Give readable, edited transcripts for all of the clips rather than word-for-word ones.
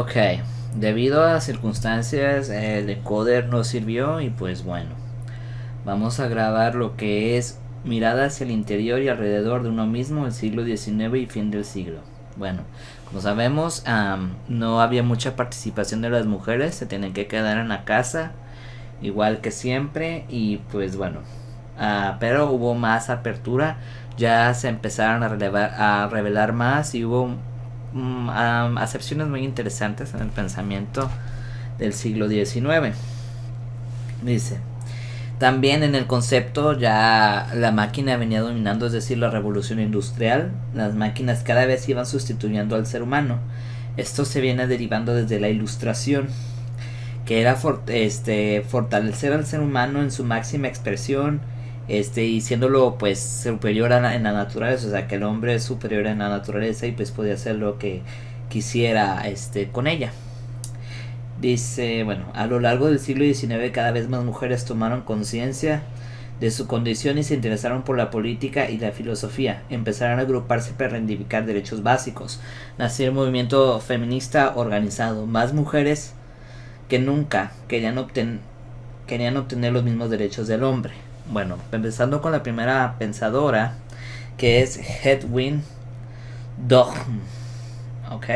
Ok, debido a las circunstancias el decoder no sirvió y pues bueno, vamos a grabar lo que es mirada hacia el interior y alrededor de uno mismo, el siglo XIX y fin del siglo. Bueno, como sabemos, no había mucha participación de las mujeres, se tienen que quedar en la casa, igual que siempre, y pues bueno, pero hubo más apertura, ya se empezaron a revelar más y hubo acepciones muy interesantes en el pensamiento del siglo XIX. Dice, también en el concepto ya la máquina venía dominando, es decir, la revolución industrial. Las máquinas cada vez iban sustituyendo al ser humano. Esto se viene derivando desde la ilustración, que era fortalecer al ser humano en su máxima expresión, y siéndolo pues superior en la naturaleza, o sea que el hombre es superior en la naturaleza y pues podía hacer lo que quisiera con ella. Dice, bueno, a lo largo del siglo XIX cada vez más mujeres tomaron conciencia de su condición y se interesaron por la política y la filosofía. Empezaron a agruparse para reivindicar derechos básicos. Nació el movimiento feminista organizado. Más mujeres que nunca querían obtener los mismos derechos del hombre. Bueno, empezando con la primera pensadora, que es Hedwig Döhn. ¿Ok?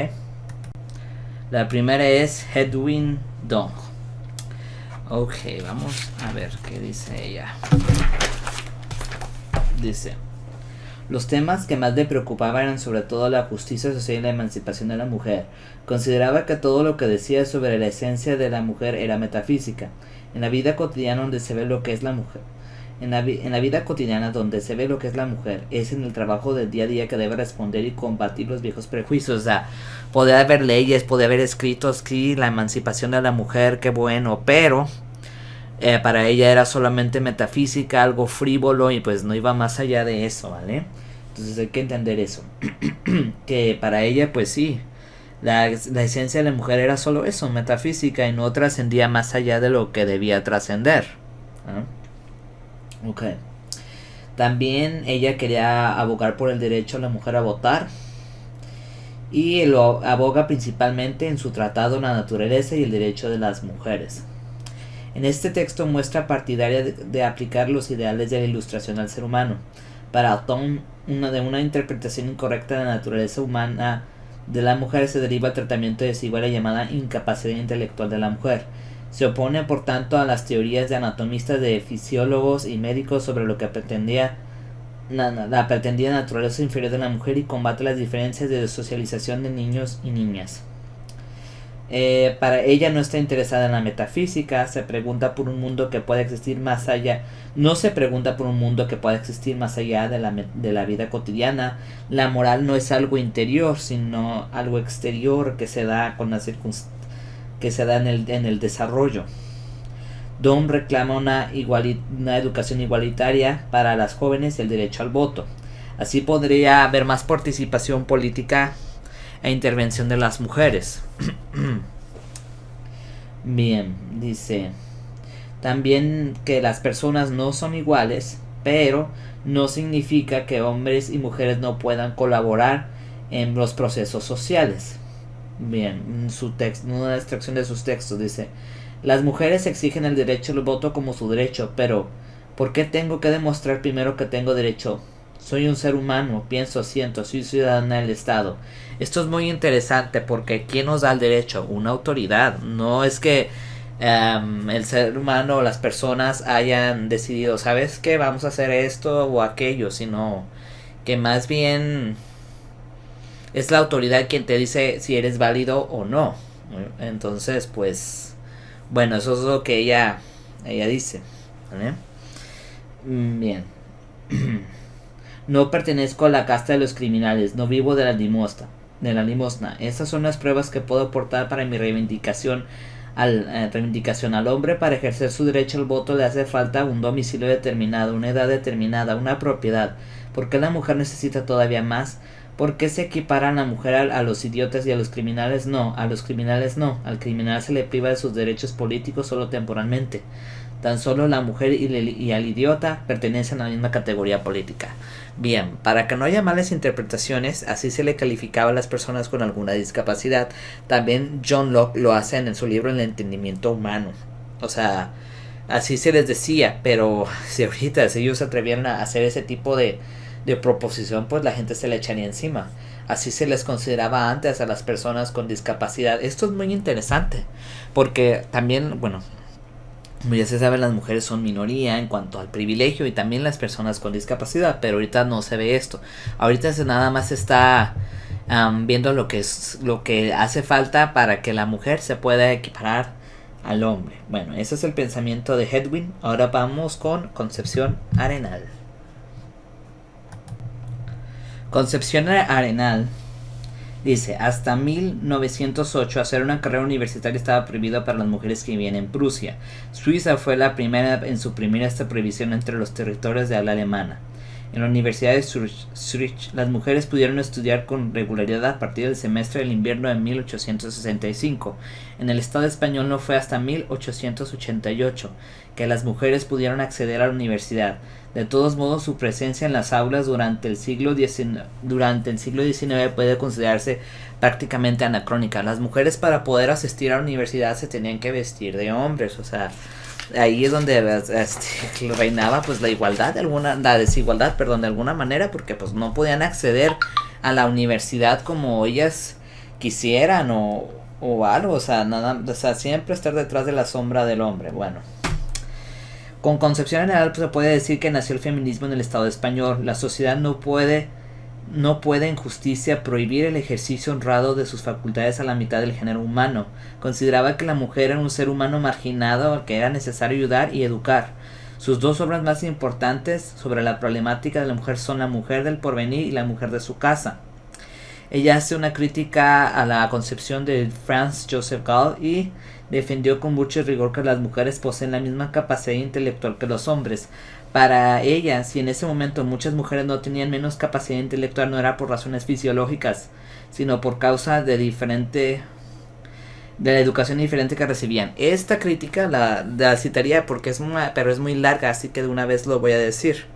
La primera es Hedwig Döhn. Ok, vamos a ver qué dice ella. Dice, los temas que más le preocupaban eran sobre todo la justicia social y la emancipación de la mujer. Consideraba que todo lo que decía sobre la esencia de la mujer era metafísica. En la vida cotidiana donde se ve lo que es la mujer. En la vida cotidiana donde se ve lo que es la mujer, es en el trabajo del día a día que debe responder y combatir los viejos prejuicios. O sea, podría haber leyes, podría haber escritos aquí, la emancipación de la mujer, qué bueno, pero para ella era solamente metafísica, algo frívolo y pues no iba más allá de eso, ¿vale? Entonces hay que entender eso. Que para ella pues sí, la esencia de la mujer era solo eso, metafísica, y no trascendía más allá de lo que debía trascender. ¿Ah? Ok. También ella quería abogar por el derecho a la mujer a votar y lo aboga principalmente en su tratado La naturaleza y el derecho de las mujeres. En este texto muestra partidaria de aplicar los ideales de la ilustración al ser humano. Para Döhn, de una interpretación incorrecta de la naturaleza humana de la mujer se deriva el tratamiento desigual y llamada incapacidad intelectual de la mujer. Se opone, por tanto, a las teorías de anatomistas, de fisiólogos y médicos sobre lo que pretendía la pretendida naturaleza inferior de la mujer y combate las diferencias de socialización de niños y niñas. Para ella no está interesada en la metafísica, se pregunta por un mundo que pueda existir más allá. No se pregunta por un mundo que pueda existir más allá de la vida cotidiana. La moral no es algo interior, sino algo exterior que se da con las que se da en el desarrollo. Döhn reclama una educación igualitaria para las jóvenes y el derecho al voto. Así podría haber más participación política e intervención de las mujeres. Bien, dice también que las personas no son iguales, pero no significa que hombres y mujeres no puedan colaborar en los procesos sociales. Bien, una extracción de sus textos dice: las mujeres exigen el derecho al voto como su derecho, pero ¿por qué tengo que demostrar primero que tengo derecho? Soy un ser humano, pienso, siento, soy ciudadana del Estado. Esto es muy interesante porque ¿quién nos da el derecho? Una autoridad. No es que el ser humano o las personas hayan decidido, ¿sabes qué? Vamos a hacer esto o aquello, sino que más bien es la autoridad quien te dice si eres válido o no. Entonces, pues, bueno, eso es lo que ella dice, ¿vale? Bien. No pertenezco a la casta de los criminales, no vivo de la limosna. Estas son las pruebas que puedo aportar para mi reivindicación al hombre. Para ejercer su derecho al voto le hace falta un domicilio determinado, una edad determinada, una propiedad. ¿Por qué la mujer necesita todavía más? ¿Por qué se equiparan la mujer a los idiotas y a los criminales? No, a los criminales no. Al criminal se le priva de sus derechos políticos solo temporalmente. Tan solo la mujer y el idiota pertenecen a la misma categoría política. Bien, para que no haya malas interpretaciones, así se le calificaba a las personas con alguna discapacidad. También John Locke lo hace en su libro El entendimiento humano. O sea, así se les decía, pero si ahorita ellos se atrevieran a hacer ese tipo de proposición, pues la gente se le echaría encima. Así se les consideraba antes a las personas con discapacidad. Esto es muy interesante, porque también, bueno, ya se sabe, las mujeres son minoría en cuanto al privilegio y también las personas con discapacidad, pero ahorita no se ve esto. Ahorita se nada más está viendo lo que hace falta para que la mujer se pueda equiparar al hombre. Bueno, ese es el pensamiento de Hedwig. Ahora vamos con Concepción Arenal. Concepción Arenal dice: hasta 1908 hacer una carrera universitaria estaba prohibido para las mujeres que vivían en Prusia. Suiza fue la primera en suprimir esta prohibición entre los territorios de habla alemana. En la Universidad de Zurich, las mujeres pudieron estudiar con regularidad a partir del semestre del invierno de 1865. En el Estado español no fue hasta 1888 que las mujeres pudieron acceder a la universidad. De todos modos, su presencia en las aulas durante el siglo XIX puede considerarse prácticamente anacrónica. Las mujeres, para poder asistir a la universidad, se tenían que vestir de hombres. O sea, ahí es donde reinaba pues la desigualdad, de alguna manera, porque pues no podían acceder a la universidad como ellas quisieran o algo. O sea, siempre estar detrás de la sombra del hombre. Bueno, con Concepción Arenal pues, se puede decir que nació el feminismo en el Estado español. La sociedad no puede en justicia prohibir el ejercicio honrado de sus facultades a la mitad del género humano. Consideraba que la mujer era un ser humano marginado al que era necesario ayudar y educar. Sus dos obras más importantes sobre la problemática de la mujer son La mujer del porvenir y La mujer de su casa. Ella hace una crítica a la concepción de Franz Joseph Gall y defendió con mucho rigor que las mujeres poseen la misma capacidad intelectual que los hombres. Para ella, si en ese momento muchas mujeres no tenían menos capacidad intelectual, no era por razones fisiológicas, sino por causa de la educación diferente que recibían. Esta crítica la citaría porque pero es muy larga, así que de una vez lo voy a decir.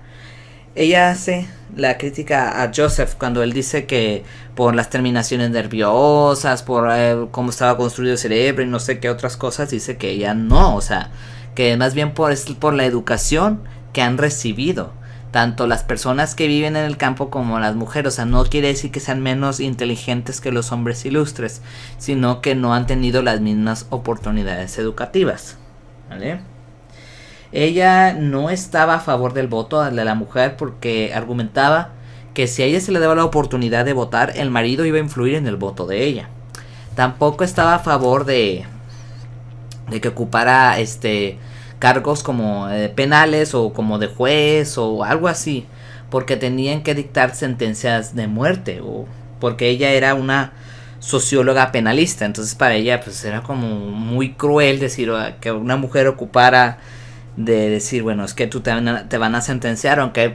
Ella hace la crítica a Joseph cuando él dice que por las terminaciones nerviosas, por cómo estaba construido el cerebro y no sé qué otras cosas, dice que ella no, o sea, que más bien por la educación que han recibido tanto las personas que viven en el campo como las mujeres. O sea, no quiere decir que sean menos inteligentes que los hombres ilustres, sino que no han tenido las mismas oportunidades educativas, ¿vale? Ella no estaba a favor del voto de la mujer porque argumentaba que si a ella se le daba la oportunidad de votar, el marido iba a influir en el voto de ella. Tampoco estaba a favor de que ocupara cargos como penales o como de juez o algo así, porque tenían que dictar sentencias de muerte, o porque ella era una socióloga penalista. Entonces para ella pues era como muy cruel decir que una mujer ocupara de decir, bueno, es que tú te van a sentenciar, aunque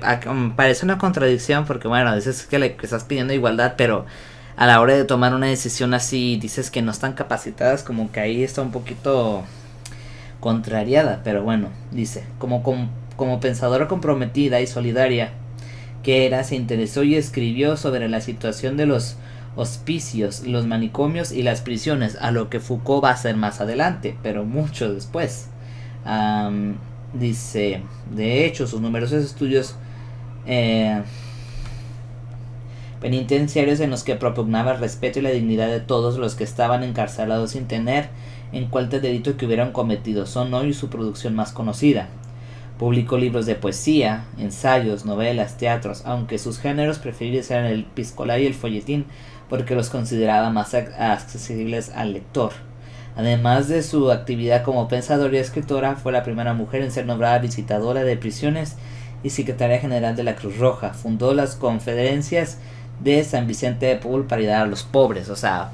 parece una contradicción, porque bueno, dices que le estás pidiendo igualdad, pero a la hora de tomar una decisión así dices que no están capacitadas, como que ahí está un poquito contrariada. Pero bueno, dice, como pensadora comprometida y solidaria que era, se interesó y escribió sobre la situación de los hospicios, los manicomios y las prisiones, a lo que Foucault va a hacer más adelante, pero mucho después. Dice, de hecho, sus numerosos estudios penitenciarios en los que propugnaba el respeto y la dignidad de todos los que estaban encarcelados sin tener en cuenta el delito que hubieran cometido son hoy su producción más conocida. Publicó libros de poesía, ensayos, novelas, teatros, aunque sus géneros preferidos eran el epistolar y el folletín, porque los consideraba más accesibles al lector. Además de su actividad como pensadora y escritora, fue la primera mujer en ser nombrada visitadora de prisiones y secretaria general de la Cruz Roja. Fundó las conferencias de San Vicente de Paul para ayudar a los pobres. O sea,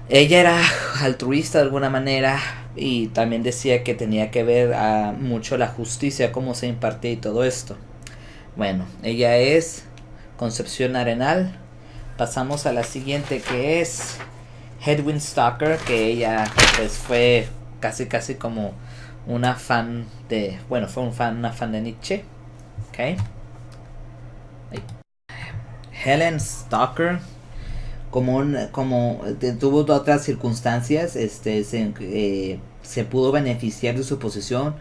ella era altruista de alguna manera y también decía que tenía que ver mucho la justicia, cómo se impartía y todo esto. Bueno, ella es Concepción Arenal. Pasamos a la siguiente, que es Hedwig Stocker, que ella pues fue casi como una fan de Nietzsche. Okay. Helen Stalker, tuvo otras circunstancias, se pudo beneficiar de su posición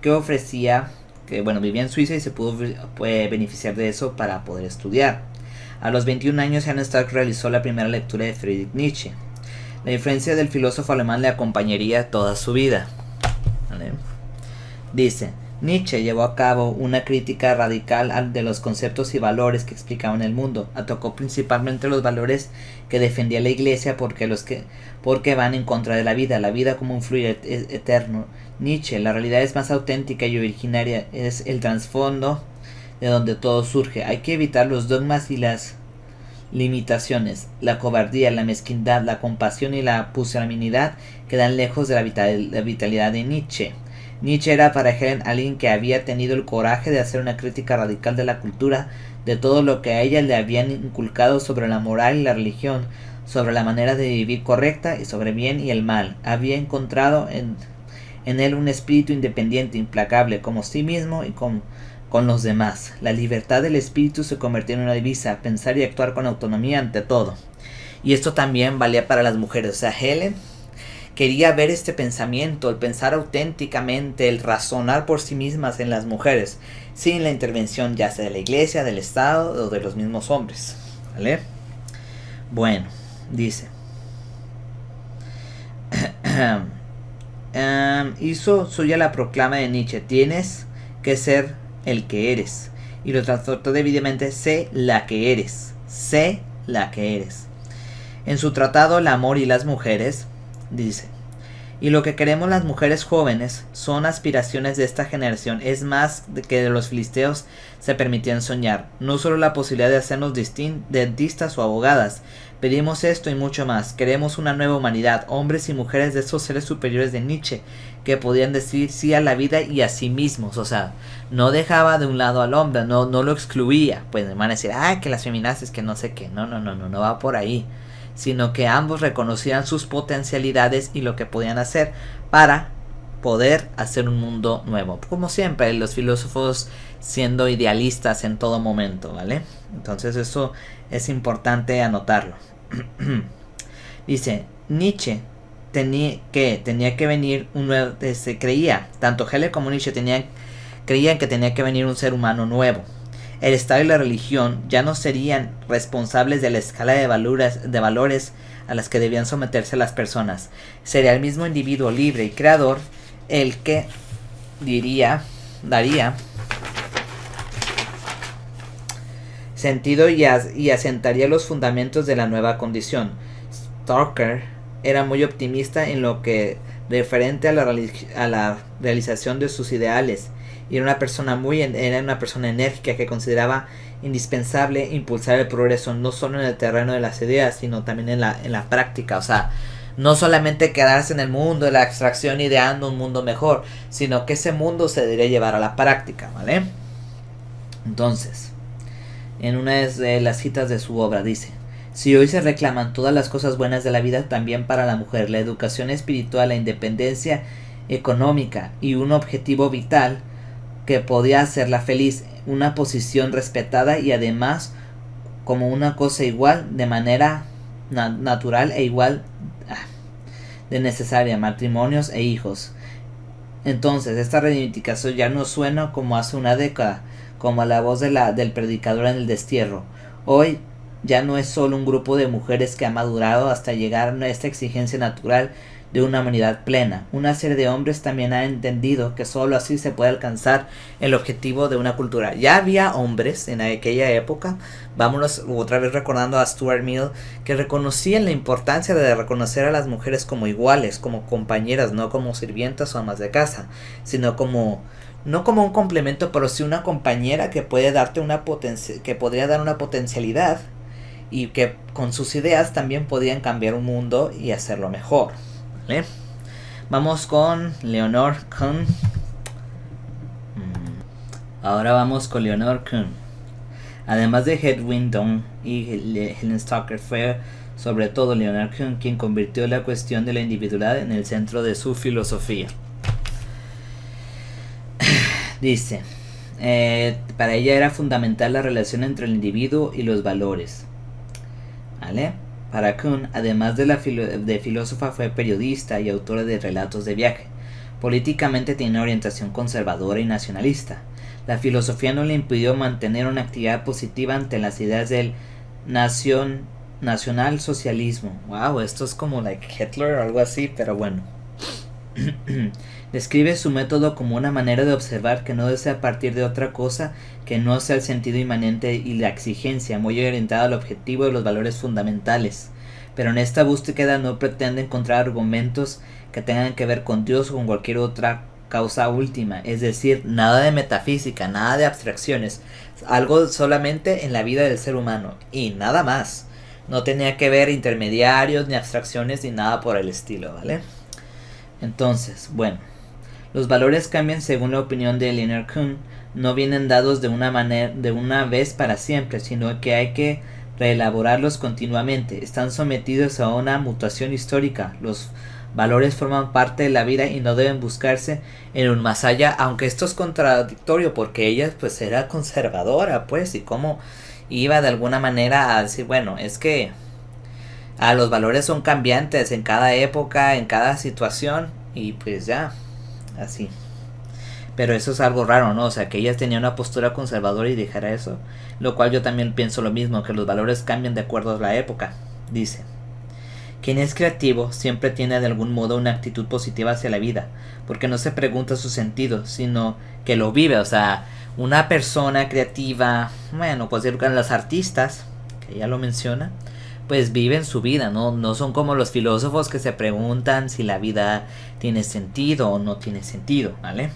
que ofrecía, vivía en Suiza y se pudo beneficiar de eso para poder estudiar. A los 21 años, Helen Stark realizó la primera lectura de Friedrich Nietzsche. La influencia del filósofo alemán le acompañaría toda su vida. ¿Vale? Dice, Nietzsche llevó a cabo una crítica radical de los conceptos y valores que explicaban el mundo. Atacó principalmente los valores que defendía la Iglesia porque van en contra de la vida como un fluido eterno. Nietzsche, la realidad es más auténtica y originaria, es el trasfondo de donde todo surge. Hay que evitar los dogmas y las limitaciones. La cobardía, la mezquindad, la compasión y la pusilanimidad quedan lejos de la vitalidad de Nietzsche. Nietzsche era para Helen alguien que había tenido el coraje de hacer una crítica radical de la cultura, de todo lo que a ella le habían inculcado sobre la moral y la religión, sobre la manera de vivir correcta y sobre el bien y el mal. Había encontrado en él un espíritu independiente, implacable, como sí mismo y con los demás. La libertad del espíritu se convirtió en una divisa, pensar y actuar con autonomía ante todo. Y esto también valía para las mujeres. O sea, Helen quería ver este pensamiento, el pensar auténticamente, el razonar por sí mismas en las mujeres, sin la intervención ya sea de la Iglesia, del Estado o de los mismos hombres. ¿Vale? Bueno, dice. Hizo suya la proclama de Nietzsche: tienes que ser el que eres. Y lo transportó debidamente: sé la que eres. Sé la que eres. En su tratado El amor y las mujeres, dice: y lo que queremos las mujeres jóvenes son aspiraciones de esta generación, es más que de los filisteos se permitían soñar, no solo la posibilidad de hacernos dentistas o abogadas. Pedimos esto y mucho más. Queremos una nueva humanidad, hombres y mujeres de esos seres superiores de Nietzsche, que podían decir sí a la vida y a sí mismos. O sea, no dejaba de un lado al hombre, no lo excluía. Pues me van a decir, que las feministas, que no sé qué. No va por ahí. Sino que ambos reconocían sus potencialidades y lo que podían hacer para poder hacer un mundo nuevo. Como siempre, los filósofos siendo idealistas en todo momento, ¿vale? Entonces eso es importante anotarlo. Dice, Nietzsche tenía que venir un nuevo, creía, tanto Hegel como Nietzsche creían que tenía que venir un ser humano nuevo. El Estado y la religión ya no serían responsables de la escala de valores a las que debían someterse las personas. Sería el mismo individuo libre y creador el que daría sentido y asentaría los fundamentos de la nueva condición. Stalker era muy optimista en lo que referente a la realización de sus ideales. Y era una persona enérgica que consideraba indispensable impulsar el progreso no solo en el terreno de las ideas, sino también en la práctica. O sea, no solamente quedarse en el mundo de la abstracción ideando un mundo mejor, sino que ese mundo se debería llevar a la práctica, ¿vale? Entonces, en una de las citas de su obra dice: si hoy se reclaman todas las cosas buenas de la vida, también para la mujer, la educación espiritual, la independencia económica y un objetivo vital que podía hacerla feliz, una posición respetada y además como una cosa igual de manera natural e igual de necesaria, matrimonios e hijos. Entonces esta reivindicación ya no suena como hace una década, como la voz del predicador en el destierro. Hoy ya no es solo un grupo de mujeres que ha madurado hasta llegar a esta exigencia natural de una humanidad plena. Una serie de hombres también ha entendido que solo así se puede alcanzar el objetivo de una cultura. Ya había hombres en aquella época, vámonos otra vez recordando a Stuart Mill, que reconocían la importancia de reconocer a las mujeres como iguales, como compañeras, no como sirvientas o amas de casa, sino no como un complemento, pero sí una compañera que puede darte que podría dar una potencialidad y que con sus ideas también podían cambiar un mundo y hacerlo mejor. ¿Vale? Vamos con Leonor Kuhn. Ahora vamos con Leonor Kuhn. Además de Hedwig Dohm y Helen Stalker, fue sobre todo Leonor Kuhn quien convirtió la cuestión de la individualidad en el centro de su filosofía. Dice, para ella era fundamental la relación entre el individuo y los valores. ¿Vale? Para Kuhn, además de filósofa, fue periodista y autora de relatos de viaje. Políticamente tiene una orientación conservadora y nacionalista. La filosofía no le impidió mantener una actividad positiva ante las ideas del nacionalsocialismo. Wow, esto es como like Hitler o algo así, pero bueno. Describe su método como una manera de observar que no desea partir de otra cosa que no sea el sentido inmanente y la exigencia, muy orientada al objetivo de los valores fundamentales. Pero en esta búsqueda no pretende encontrar argumentos que tengan que ver con Dios o con cualquier otra causa última, es decir, nada de metafísica, nada de abstracciones, algo solamente en la vida del ser humano y nada más. No tenía que ver intermediarios ni abstracciones ni nada por el estilo, ¿vale? Entonces, bueno, los valores cambian según la opinión de Leonard Kuhn, no vienen dados de una vez para siempre, sino que hay que reelaborarlos continuamente. Están sometidos a una mutación histórica. Los valores forman parte de la vida y no deben buscarse en un más allá, aunque esto es contradictorio porque ella pues era conservadora, pues, y cómo iba de alguna manera a decir, bueno, es que los valores son cambiantes en cada época, en cada situación, y pues ya, así. Pero eso es algo raro, ¿no? O sea, que ella tenía una postura conservadora y dejara eso. Lo cual yo también pienso lo mismo, que los valores cambian de acuerdo a la época. Dice, quien es creativo siempre tiene de algún modo una actitud positiva hacia la vida, porque no se pregunta su sentido, sino que lo vive. O sea, una persona creativa, bueno, pues los artistas, que ya lo menciona, pues viven su vida, no son como los filósofos que se preguntan si la vida tiene sentido o no tiene sentido, ¿vale?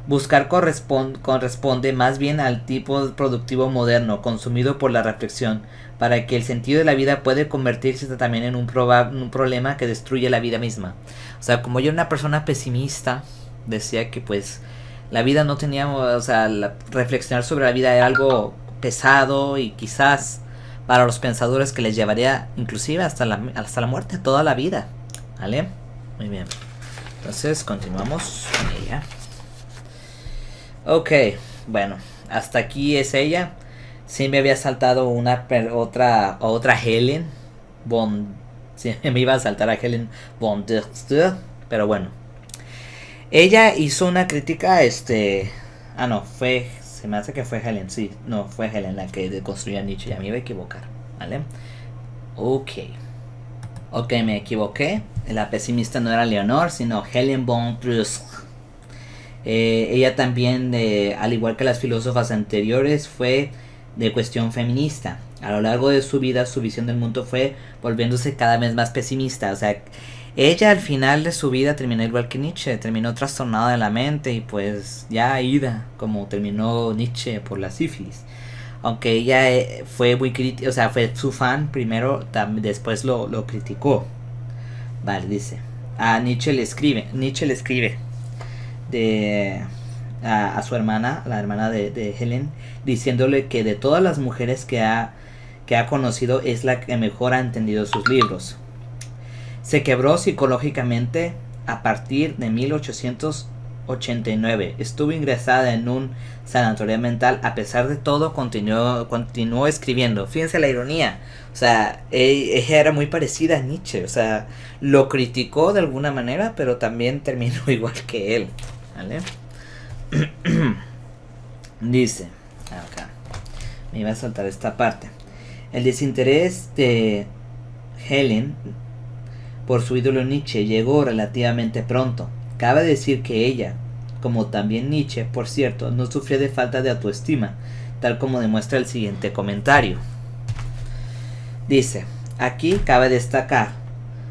Buscar corresponde más bien al tipo productivo moderno, consumido por la reflexión, para que el sentido de la vida puede convertirse también en un problema que destruye la vida misma. O sea, como yo era una persona pesimista, decía que pues la vida no tenía, o sea, reflexionar sobre la vida era algo pesado y quizás para los pensadores que les llevaría inclusive hasta la muerte, toda la vida, ¿vale? Muy bien, entonces continuamos con ella. Ok, bueno, hasta aquí es ella. Sí me había saltado otra Helen von... Sí, me iba a saltar a Helen von Dürste, pero bueno. Ella hizo una crítica, se me hace que fue Helen, sí. No, fue Helen la que deconstruyó a Nietzsche, ya me iba a equivocar, ¿vale? Ok, me equivoqué. La pesimista no era Leonor, sino Helen von Dürste. Ella también, al igual que las filósofas anteriores, fue de cuestión feminista. A lo largo de su vida, su visión del mundo fue volviéndose cada vez más pesimista. O sea, ella al final de su vida terminó igual que Nietzsche, terminó trastornada de la mente y pues ya ida, como terminó Nietzsche por la sífilis. Aunque ella fue muy crítica, o sea, fue su fan primero, después lo criticó. Vale, dice. Nietzsche le escribe a su hermana, la hermana de Helen, diciéndole que de todas las mujeres que ha conocido es la que mejor ha entendido sus libros. Se quebró psicológicamente a partir de 1889. Estuvo ingresada en un sanatorio mental. A pesar de todo, continuó escribiendo. Fíjense la ironía. O sea, ella era muy parecida a Nietzsche. O sea, lo criticó de alguna manera, pero también terminó igual que él, ¿vale? Dice acá, me iba a saltar esta parte. El desinterés de Helen por su ídolo Nietzsche llegó relativamente pronto. Cabe decir que ella, como también Nietzsche, por cierto, no sufrió de falta de autoestima, tal como demuestra el siguiente comentario. Dice, aquí cabe destacar,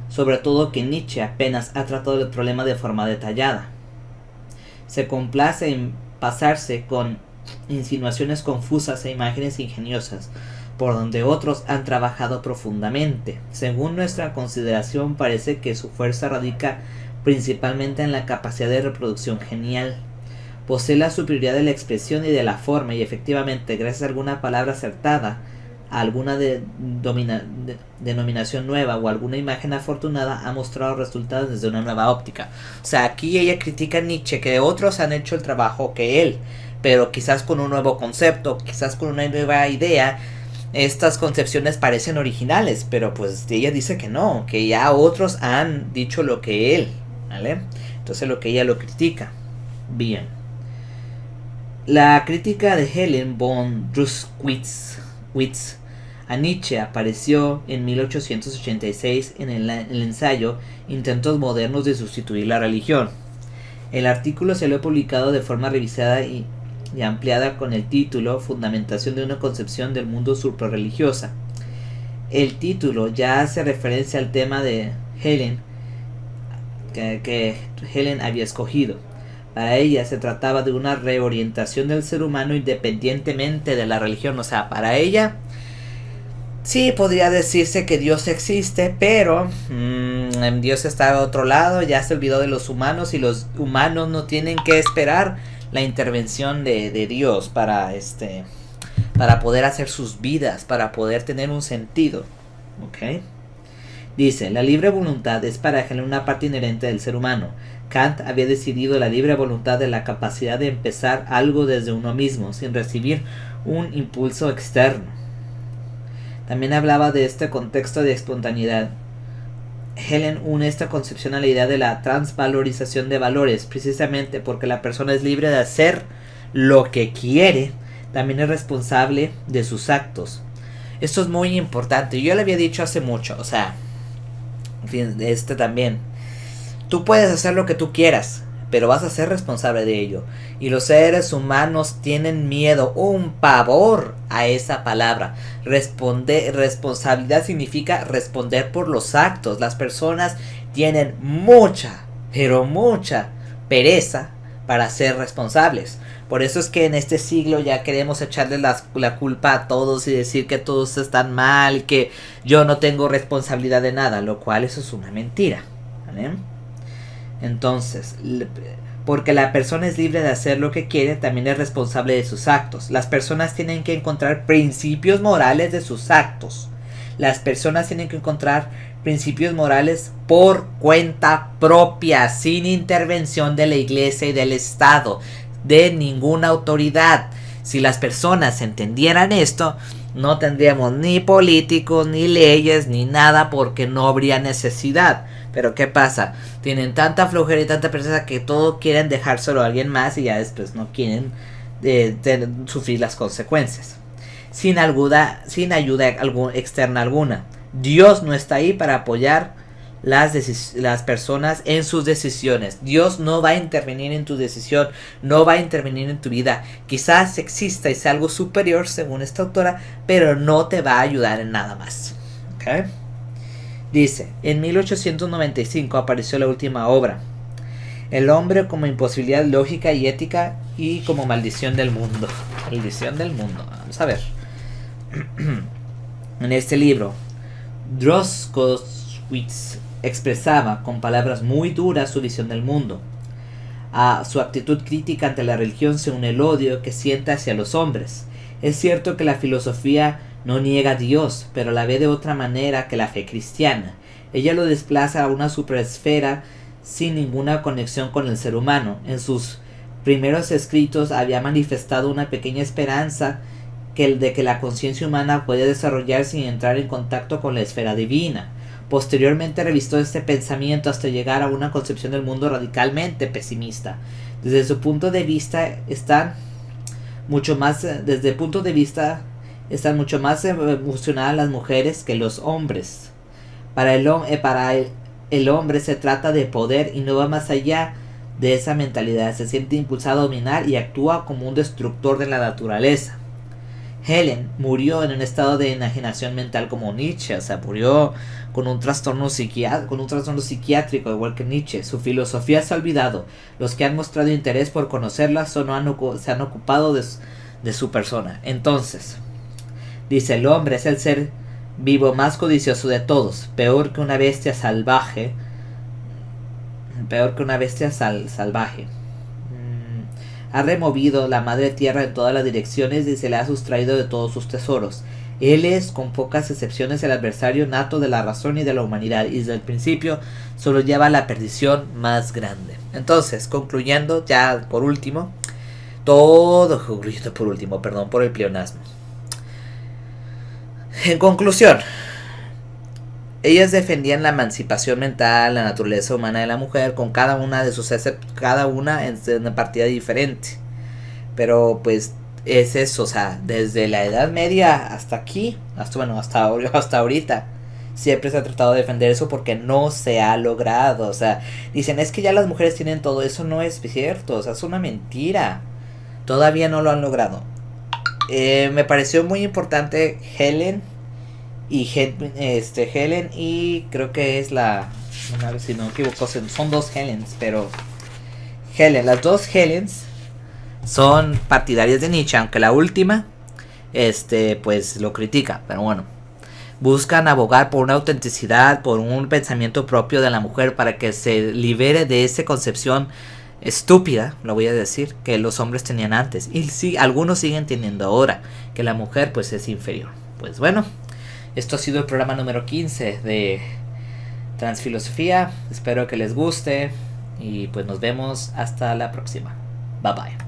sobre todo, que Nietzsche apenas ha tratado el problema de forma detallada. Se complace en pasarse con insinuaciones confusas e imágenes ingeniosas, por donde otros han trabajado profundamente. Según nuestra consideración, parece que su fuerza radica principalmente en la capacidad de reproducción genial. Posee la superioridad de la expresión y de la forma, y efectivamente, gracias a alguna palabra acertada, a alguna denominación nueva o alguna imagen afortunada ha mostrado resultados desde una nueva óptica. O sea, aquí ella critica a Nietzsche que otros han hecho el trabajo que él, pero quizás con un nuevo concepto, quizás con una nueva idea. Estas concepciones parecen originales, pero pues ella dice que no, que ya otros han dicho lo que él, ¿vale? Entonces lo que ella lo critica. Bien. La crítica de Helen von Druskowitz a Nietzsche apareció en 1886 en el ensayo Intentos modernos de sustituir la religión. El artículo se lo ha publicado de forma revisada y ampliada con el título Fundamentación de una concepción del mundo suprarreligiosa. El título ya hace referencia al tema de Helen que Helen había escogido. Para ella se trataba de una reorientación del ser humano independientemente de la religión. O sea, para ella sí podría decirse que Dios existe, pero Dios está a otro lado, ya se olvidó de los humanos y los humanos no tienen que esperar la intervención de Dios para poder hacer sus vidas, para poder tener un sentido. ¿Ok? Dice, la libre voluntad es para Helen una parte inherente del ser humano. Kant había decidido la libre voluntad de la capacidad de empezar algo desde uno mismo, sin recibir un impulso externo. También hablaba de este contexto de espontaneidad. Helen une esta concepción a la idea de la transvalorización de valores, precisamente porque la persona es libre de hacer lo que quiere, también es responsable de sus actos. Esto es muy importante. Yo le había dicho hace mucho, o sea, en fin, también. Tú puedes hacer lo que tú quieras, pero vas a ser responsable de ello. Y los seres humanos tienen miedo, un pavor a esa palabra. Responsabilidad significa responder por los actos. Las personas tienen mucha, pero mucha pereza para ser responsables. Por eso es que en este siglo ya queremos echarle la culpa a todos y decir que todos están mal y que yo no tengo responsabilidad de nada, lo cual eso es una mentira, ¿vale? Entonces, porque la persona es libre de hacer lo que quiere, también es responsable de sus actos. Las personas tienen que encontrar principios morales de sus actos. Las personas tienen que encontrar principios morales por cuenta propia, sin intervención de la iglesia y del Estado, de ninguna autoridad. Si las personas entendieran esto, no tendríamos ni políticos, ni leyes, ni nada, porque no habría necesidad. Pero ¿qué pasa? Tienen tanta flojera y tanta pereza que todo quieren dejárselo a alguien más y ya después no quieren sufrir las consecuencias. Sin ayuda externa alguna. Dios no está ahí para apoyar las personas en sus decisiones. Dios no va a intervenir en tu decisión, no va a intervenir en tu vida. Quizás exista y sea algo superior según esta autora, pero no te va a ayudar en nada más. ¿Okay? Dice, en 1895 apareció la última obra, El hombre como imposibilidad lógica y ética y como maldición del mundo. Maldición del mundo. Vamos a ver. En este libro, Druskowitz expresaba con palabras muy duras su visión del mundo. A su actitud crítica ante la religión se une el odio que siente hacia los hombres. Es cierto que la filosofía no niega a Dios, pero la ve de otra manera que la fe cristiana. Ella lo desplaza a una superesfera sin ninguna conexión con el ser humano. En sus primeros escritos había manifestado una pequeña esperanza de que la conciencia humana puede desarrollarse sin entrar en contacto con la esfera divina. Posteriormente revistó este pensamiento hasta llegar a una concepción del mundo radicalmente pesimista. Desde el punto de vista están mucho más emocionadas las mujeres que los hombres. Para el hombre se trata de poder y no va más allá de esa mentalidad. Se siente impulsado a dominar y actúa como un destructor de la naturaleza. Helen murió en un estado de enajenación mental como Nietzsche, o sea, murió con un trastorno psiquiátrico igual que Nietzsche. Su filosofía se ha olvidado. Los que han mostrado interés por conocerla se han ocupado de su persona. Entonces, dice, el hombre es el ser vivo más codicioso de todos, peor que una bestia salvaje. ha removido la madre tierra en todas las direcciones y se le ha sustraído de todos sus tesoros. Él es, con pocas excepciones, el adversario nato de la razón y de la humanidad, y desde el principio solo lleva a la perdición más grande. Entonces, concluyendo, ya por último, perdón por el pleonasmo. En conclusión, ellas defendían la emancipación mental, la naturaleza humana de la mujer, con cada una en una partida diferente. Pero pues es eso, o sea, desde la Edad Media hasta aquí, hasta ahorita, siempre se ha tratado de defender eso porque no se ha logrado. O sea, dicen, es que ya las mujeres tienen todo, eso no es cierto, o sea, es una mentira. Todavía no lo han logrado. Me pareció muy importante Helen y creo que es a ver si no me equivoco, son dos Helens, pero las dos Helens son partidarias de Nietzsche, aunque la última pues lo critica, pero bueno, buscan abogar por una autenticidad, por un pensamiento propio de la mujer para que se libere de esa concepción estúpida, lo voy a decir, que los hombres tenían antes y sí, algunos siguen teniendo ahora, que la mujer pues es inferior. Pues bueno, esto ha sido el programa número 15 de Transfilosofía. Espero que les guste y pues nos vemos hasta la próxima. Bye bye.